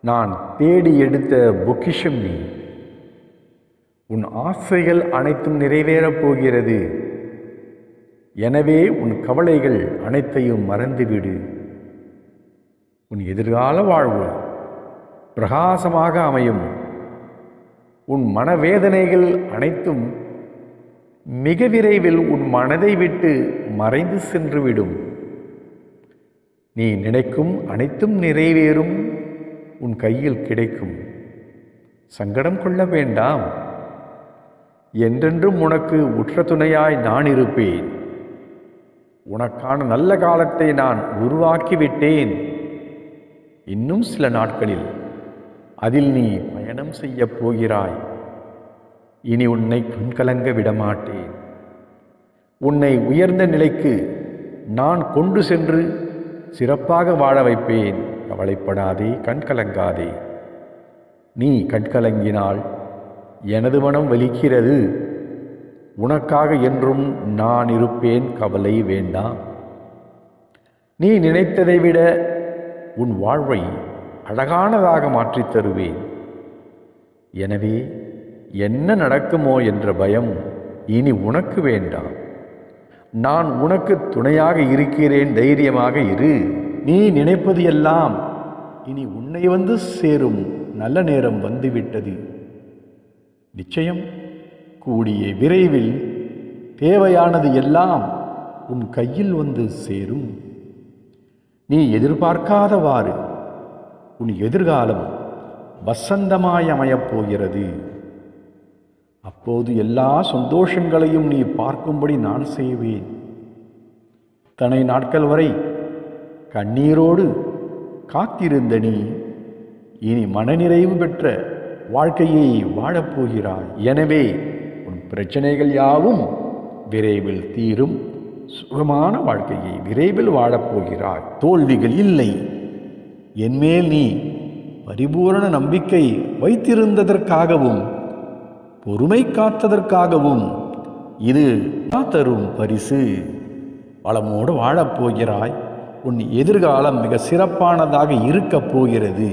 நான் தேடி எடுத்த பொக்கிஷம் நீ. உன் ஆசைகள் அனைத்தும் நிறைவேறப் போகிறது. எனவே உன் கவலைகள் அனைத்தையும் மறந்துவிடு. உன் எதிர்கால வாழ்வு பிரகாசமாக அமையும். உன் மனவேதனைகள் அனைத்தும் மிக விரைவில் உன் மனதை விட்டு மறைந்து சென்றுவிடும். நீ நினைக்கும் அனைத்தும் நிறைவேறும், உன் கையில் கிடைக்கும். சங்கடம் கொள்ள வேண்டாம். என்றென்றும் உனக்கு உற்ற துணையாய் நான் இருப்பேன். உனக்கான நல்ல காலத்தை நான் உருவாக்கிவிட்டேன். இன்னும் சில நாட்களில் அதில் நீ பயணம் செய்யப் போகிறாய். இனி உன்னை கண்கலங்க விடமாட்டேன். உன்னை உயர்ந்த நிலைக்கு நான் கொண்டு சென்று சிறப்பாக வாழ வைப்பேன். கவலைப்படாதே, கண்கலங்காதே. நீ கண்கலங்கினால் எனது மனம் வலிக்கிறது. உனக்காக என்றும் நான் இருப்பேன், கவலை வேண்டாம். நீ நினைத்ததை விட உன் வாழ்வை அழகானதாக மாற்றித் தருவேன். எனவே என்ன நடக்குமோ என்ற பயம் இனி உனக்கு வேண்டாம். நான் உனக்கு துணையாக இருக்கிறேன், தைரியமாக இரு. நீ நினைப்பது எல்லாம் இனி உன்னை வந்து சேரும் நல்ல நேரம் வந்துவிட்டது. நிச்சயம் கூடிய விரைவில் தேவையானது எல்லாம் உன் கையில் வந்து சேரும். நீ எதிர்பார்க்காதவாறு உன் எதிர்காலம் வசந்தமாய் அமையப் போகிறது. அப்போது எல்லா சந்தோஷங்களையும் நீ பார்க்கும்படி நான் செய்வேன். இத்தனை நாட்கள் வரை கண்ணீரோடு காத்திருந்த நீ இனி மனநிறைவு பெற்ற வாழ்க்கையை வாழப்போகிறாய். எனவே உன் பிரச்சனைகள் யாவும் விரைவில் தீரும். சுகமான வாழ்க்கையை விரைவில் வாழப்போகிறாய். தோல்விகள் இல்லை. என்மேல் நீ பரிபூரண நம்பிக்கை வைத்திருந்ததற்காகவும் பொறுமை காத்ததற்காகவும் இது தரும் பரிசு. வளமோடு வாழப்போகிறாய். உன் எதிர்காலம் மிக சிறப்பானதாக இருக்கப் போகிறது.